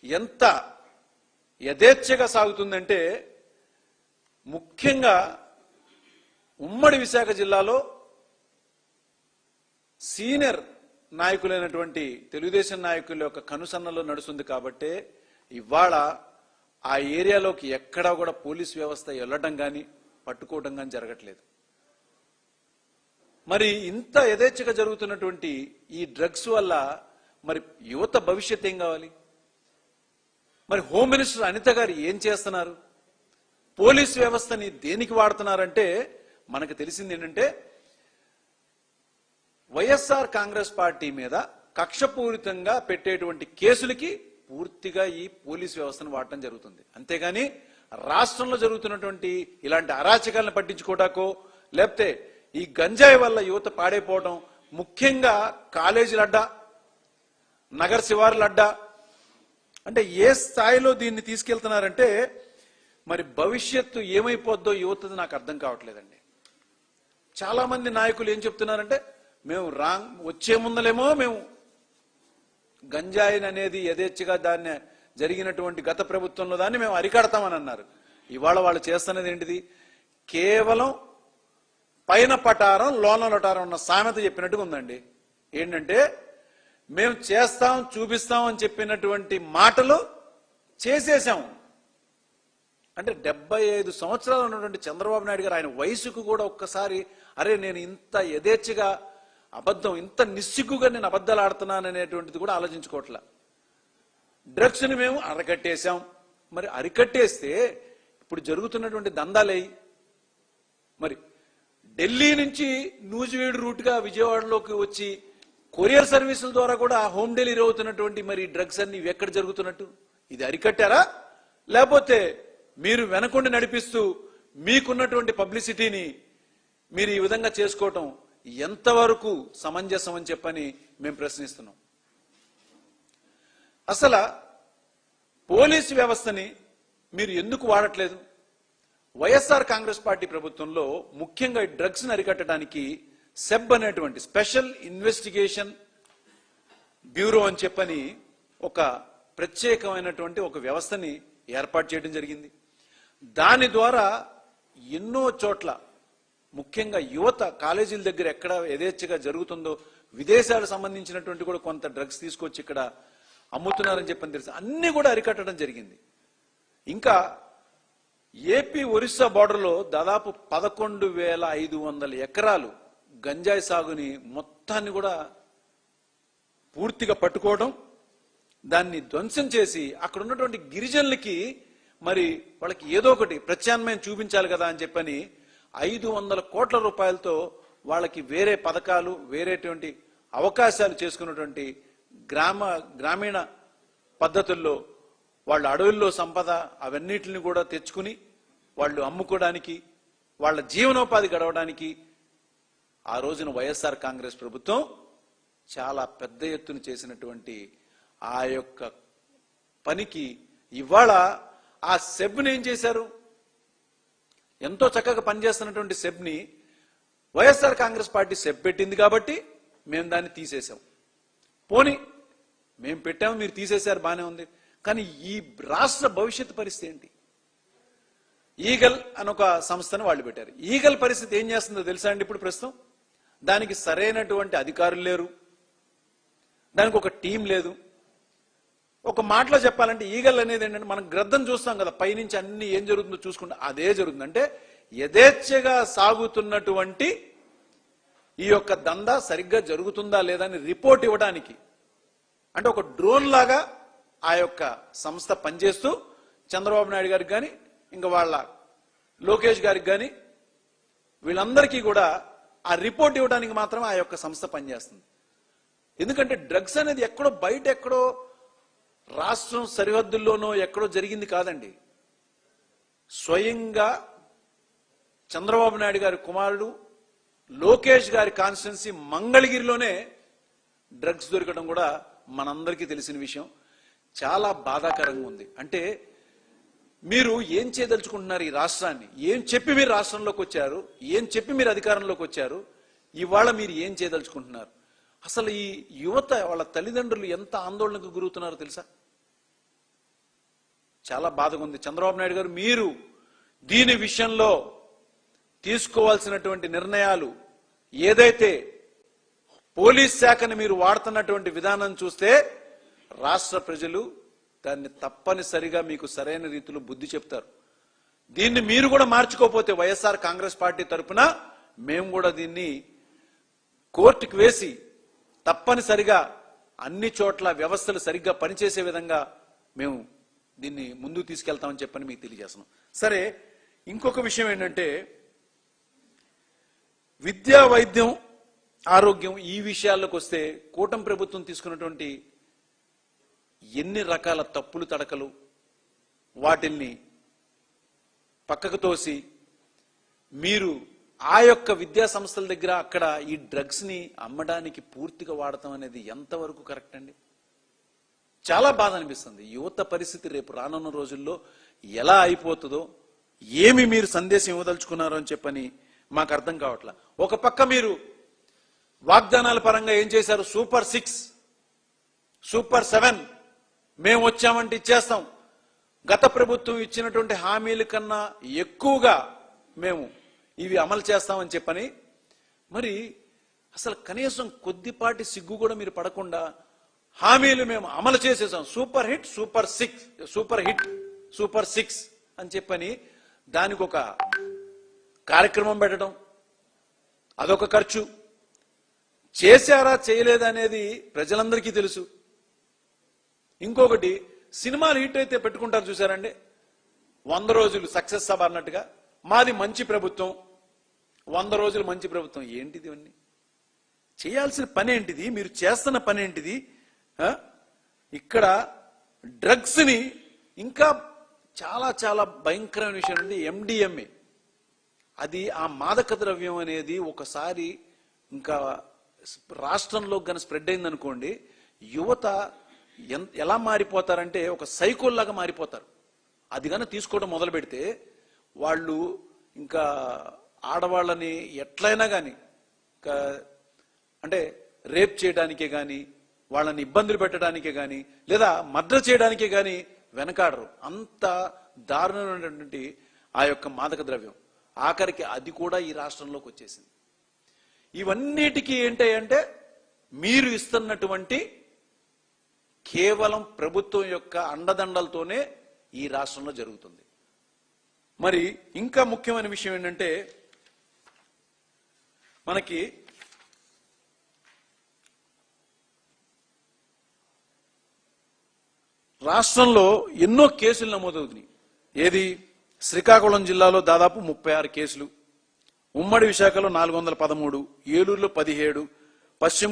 ఎంత యథేచ్ఛగా సాగుతుందంటే ముఖ్యంగా ఉమ్మడి విశాఖ జిల్లాలో సీనియర్ నాయకులైనటువంటి తెలుగుదేశం నాయకుల యొక్క కనుసన్నలో నడుస్తుంది కాబట్టే ఇవాళ ఆ ఏరియాలోకి ఎక్కడా కూడా పోలీస్ వ్యవస్థ వెళ్ళడం కానీ పట్టుకోవడం కానీ జరగట్లేదు. మరి ఇంత యథేచ్ఛగా జరుగుతున్నటువంటి ఈ డ్రగ్స్ వల్ల మరి యువత భవిష్యత్ ఏం కావాలి? మరి హోమ్ మినిస్టర్ అనిత గారు ఏం చేస్తున్నారు? పోలీస్ వ్యవస్థని దేనికి వాడుతున్నారంటే మనకు తెలిసింది ఏంటంటే వైఎస్ఆర్ కాంగ్రెస్ పార్టీ మీద కక్షపూరితంగా పెట్టేటువంటి కేసులకి పూర్తిగా ఈ పోలీస్ వ్యవస్థను వాడటం జరుగుతుంది. అంతేగాని రాష్ట్రంలో జరుగుతున్నటువంటి ఇలాంటి అరాచకాలను పట్టించుకోవడాకో లేకపోతే ఈ గంజాయి వల్ల యువత పాడైపోవడం, ముఖ్యంగా కాలేజీల అడ్డా, నగర శివారుల అడ్డా, అంటే ఏ స్థాయిలో దీన్ని తీసుకెళ్తున్నారంటే మరి భవిష్యత్తు ఏమైపోద్దో యువతది నాకు అర్థం కావట్లేదండి. చాలా మంది నాయకులు ఏం చెప్తున్నారంటే మేము వచ్చే ముందలేమో మేము గంజాయిని అనేది యథేచ్ఛగా దాన్ని జరిగినటువంటి గత ప్రభుత్వంలో దాన్ని మేము అరికడతామని అన్నారు. ఇవాళ వాళ్ళు చేస్తున్నది ఏంటిది? కేవలం పైన పటారం లోన లొటారం ఉన్న సామెత చెప్పినట్టుగా ఉందండి. ఏంటంటే మేము చేస్తాం చూపిస్తాం అని చెప్పినటువంటి మాటలు చేసేసాం. అంటే 75 సంవత్సరాలు ఉన్నటువంటి చంద్రబాబు నాయుడు గారు ఆయన వయసుకు కూడా ఒక్కసారి అరే నేను ఇంత యథేచ్ఛగా అబద్ధం, ఇంత నిస్సిగ్గుగా నేను అబద్ధాలు ఆడుతున్నాను అనేటువంటిది కూడా ఆలోచించుకోవట్లా. డ్రగ్స్ ని మేము అరకట్టేశాం. మరి అరికట్టేస్తే ఇప్పుడు జరుగుతున్నటువంటి దందాలే. మరి ఢిల్లీ నుంచి నూజివీడు రూట్ గా విజయవాడలోకి వచ్చి కొరియర్ సర్వీసుల ద్వారా కూడా హోమ్ డెలివరీ అవుతున్నటువంటి మరి డ్రగ్స్ అన్ని ఎక్కడ జరుగుతున్నట్టు? ఇది అరికట్టారా? లేకపోతే మీరు వెనకుండి నడిపిస్తూ మీకున్నటువంటి పబ్లిసిటీని మీరు ఈ విధంగా చేసుకోవటం ఎంతవరకు సమంజసం అని చెప్పని మేము ప్రశ్నిస్తున్నాం. అసలు పోలీసు వ్యవస్థని మీరు ఎందుకు వాడట్లేదు? వైఎస్ఆర్ కాంగ్రెస్ పార్టీ ప్రభుత్వంలో ముఖ్యంగా డ్రగ్స్ ని అరికట్టడానికి సెబ్ అనేటువంటి స్పెషల్ ఇన్వెస్టిగేషన్ బ్యూరో అని చెప్పని ఒక ప్రత్యేకమైనటువంటి ఒక వ్యవస్థని ఏర్పాటు చేయడం జరిగింది. దాని ద్వారా ఎన్నో చోట్ల ముఖ్యంగా యువత కాలేజీల దగ్గర ఎక్కడ యథేచ్ఛగా జరుగుతుందో, విదేశాలకు సంబంధించినటువంటి కూడా కొంత డ్రగ్స్ తీసుకొచ్చి ఇక్కడ అమ్ముతున్నారని చెప్పని తెలుసు, అన్ని కూడా అరికట్టడం జరిగింది. ఇంకా ఏపీ ఒరిస్సా బార్డర్లో దాదాపు 11,500 ఎకరాలు గంజాయి సాగుని మొత్తాన్ని కూడా పూర్తిగా పట్టుకోవడం, దాన్ని ధ్వంసం చేసి అక్కడ ఉన్నటువంటి గిరిజనులకి మరి వాళ్ళకి ఏదో ఒకటి ప్రత్యామ్నాయం చూపించాలి కదా అని చెప్పని 500 కోట్ల రూపాయలతో వాళ్ళకి వేరే పథకాలు, వేరేటువంటి అవకాశాలు చేసుకున్నటువంటి గ్రామీణ పద్ధతుల్లో వాళ్ళ అడవుల్లో సంపద అవన్నిటిని కూడా తెచ్చుకుని వాళ్ళు అమ్ముకోవడానికి, వాళ్ళ జీవనోపాధి గడవడానికి ఆ రోజున వైఎస్ఆర్ కాంగ్రెస్ ప్రభుత్వం చాలా పెద్ద ఎత్తున చేసినటువంటి ఆ యొక్క పనికి ఇవాళ ఆ సెబ్ని ఏం చేశారు? ఎంతో చక్కగా పనిచేస్తున్నటువంటి సెబ్ని వైఎస్ఆర్ కాంగ్రెస్ పార్టీ సెబ్ పెట్టింది కాబట్టి మేము దాన్ని తీసేసాం. పోనీ మేము పెట్టాము, మీరు తీసేశారు, బానే ఉంది. కానీ ఈ రాష్ట్ర భవిష్యత్తు పరిస్థితి ఏంటి? ఈగల్ అని ఒక సంస్థను వాళ్ళు పెట్టారు. ఈగల్ పరిస్థితి ఏం చేస్తుందో తెలుసా అండి? ఇప్పుడు ప్రస్తుతం దానికి సరైనటువంటి అధికారులు లేరు, దానికి ఒక టీం లేదు. ఒక మాటలో చెప్పాలంటే ఈగల్ అనేది ఏంటంటే మనం గ్రద్దం చూస్తాం కదా, పైనుంచి అన్ని ఏం జరుగుతుందో చూసుకుంటే అదే జరుగుతుంది. అంటే యథేచ్ఛగా సాగుతున్నటువంటి ఈ యొక్క దందా సరిగ్గా జరుగుతుందా లేదా అని రిపోర్ట్ ఇవ్వడానికి అంటే ఒక డ్రోన్ లాగా ఆ యొక్క సంస్థ పనిచేస్తూ చంద్రబాబు నాయుడు గారికి కానీ ఇంకా వాళ్ళ లోకేష్ గారికి కానీ వీళ్ళందరికీ కూడా ఆ రిపోర్ట్ ఇవ్వడానికి మాత్రం ఆ యొక్క సంస్థ పనిచేస్తుంది. ఎందుకంటే డ్రగ్స్ అనేది ఎక్కడో బయట ఎక్కడో రాష్ట్రం సరిహద్దుల్లోనో ఎక్కడో జరిగింది కాదండి. స్వయంగా చంద్రబాబు నాయుడు గారి కుమారుడు లోకేష్ గారి కాన్స్టిట్యున్సీ మంగళగిరిలోనే డ్రగ్స్ దొరకడం కూడా మనందరికీ తెలిసిన విషయం. చాలా బాధాకరంగా ఉంది. అంటే మీరు ఏం చేయదలుచుకుంటున్నారు? ఈ రాష్ట్రాన్ని ఏం చెప్పి మీరు రాష్ట్రంలోకి వచ్చారు? ఏం చెప్పి మీరు అధికారంలోకి వచ్చారు? ఇవాళ మీరు ఏం చేయదలుచుకుంటున్నారు? అసలు ఈ యువత వాళ్ళ తల్లిదండ్రులు ఎంత ఆందోళనకు గురవుతున్నారో తెలుసా? చాలా బాధగా ఉంది. చంద్రబాబు నాయుడు గారు, మీరు దీని విషయంలో తీసుకోవాల్సినటువంటి నిర్ణయాలు ఏదైతే పోలీస్ శాఖను మీరు వాడుతున్నటువంటి విధానం చూస్తే రాష్ట్ర ప్రజలు దాన్ని తప్పనిసరిగా మీకు సరైన రీతిలో బుద్ధి చెప్తారు. దీన్ని మీరు కూడా మార్చుకోకపోతే వైఎస్ఆర్ కాంగ్రెస్ పార్టీ తరఫున మేము కూడా దీన్ని కోర్టుకు వేసి తప్పనిసరిగా అన్ని చోట్ల వ్యవస్థలు సరిగ్గా పనిచేసే విధంగా మేము దీన్ని ముందుకు తీసుకెళ్తామని చెప్పని మీకు తెలియజేస్తున్నాం. సరే, ఇంకొక విషయం ఏంటంటే విద్యా, వైద్యం, ఆరోగ్యం ఈ విషయాల్లోకి వస్తే కూటమి ప్రభుత్వం తీసుకున్నటువంటి ఎన్ని రకాల తప్పులు తడకలు వాటిల్ని పక్కకు తోసి మీరు ఆ యొక్క విద్యా సంస్థల దగ్గర అక్కడ ఈ డ్రగ్స్ ని అమ్మడానికి పూర్తిగా వాడటం అనేది ఎంతవరకు కరెక్ట్ అండి? చాలా బాధ అనిపిస్తుంది. యువత పరిస్థితి రేపు రానున్న రోజుల్లో ఎలా అయిపోతుందో, ఏమి మీరు సందేశం ఇవ్వదలుచుకున్నారో అని చెప్పని మాకు అర్థం కావట్లా. ఒక పక్క మీరు వాగ్దానాల పరంగా ఏం చేశారు? సూపర్ 6, సూపర్ 7 మేము వచ్చామంటే ఇచ్చేస్తాం, గత ప్రభుత్వం ఇచ్చినటువంటి హామీల కన్నా ఎక్కువగా మేము ఇవి అమలు చేస్తామని చెప్పని, మరి అసలు కనీసం కొద్దిపాటి సిగ్గు కూడా మీరు పడకుండా హామీలు మేము అమలు చేసేసాం, super hit, super 6, super hit, super 6 అని చెప్పని దానికి ఒక కార్యక్రమం పెట్టడం, అదొక ఖర్చు. చేశారా చేయలేదా అనేది ప్రజలందరికీ తెలుసు. ఇంకొకటి, సినిమాలు హిట్ అయితే పెట్టుకుంటారు చూసారండి, 100 రోజులు సక్సెస్ సభ అన్నట్టుగా మాది మంచి ప్రభుత్వం, 100 రోజులు మంచి ప్రభుత్వం. ఏంటిది? ఇవన్నీ చేయాల్సిన పని ఏంటిది? మీరు చేస్తున్న పని ఏంటిది? ఇక్కడ డ్రగ్స్ ని ఇంకా చాలా చాలా భయంకరమైన విషయం అండి. MDMA, అది ఆ మాదక ద్రవ్యం అనేది ఒకసారి ఇంకా రాష్ట్రంలో గన స్ప్రెడ్ అయిందనుకోండి, యువత ఎలా మారిపోతారంటే ఒక సైకోల్లాగా మారిపోతారు. అది కన్నా తీసుకోవడం మొదలు పెడితే వాళ్ళు ఇంకా ఆడవాళ్ళని ఎట్లయినా కానీ అంటే రేప్ చేయడానికే కానీ, వాళ్ళని ఇబ్బందులు పెట్టడానికే కానీ, లేదా మర్డర్ చేయడానికే కానీ వెనకాడరు. అంత దారుణమైనటువంటి ఆ యొక్క మాదక ద్రవ్యం ఆఖరికి అది కూడా ఈ రాష్ట్రంలోకి వచ్చేసింది. ఇవన్నిటికీ ఏంటంటే మీరు ఇస్తున్నటువంటి కేవలం ప్రభుత్వం యొక్క అండదండలతోనే ఈ రాష్ట్రంలో జరుగుతుంది. మరి ఇంకా ముఖ్యమైన విషయం ఏంటంటే, మనకి రాష్ట్రంలో ఎన్నో కేసులు నమోదవుతున్నాయి. ఏది? శ్రీకాకుళం జిల్లాలో దాదాపు 36 కేసులు, ఉమ్మడి విశాఖలో 413, ఏలూరులో 17, పశ్చిమ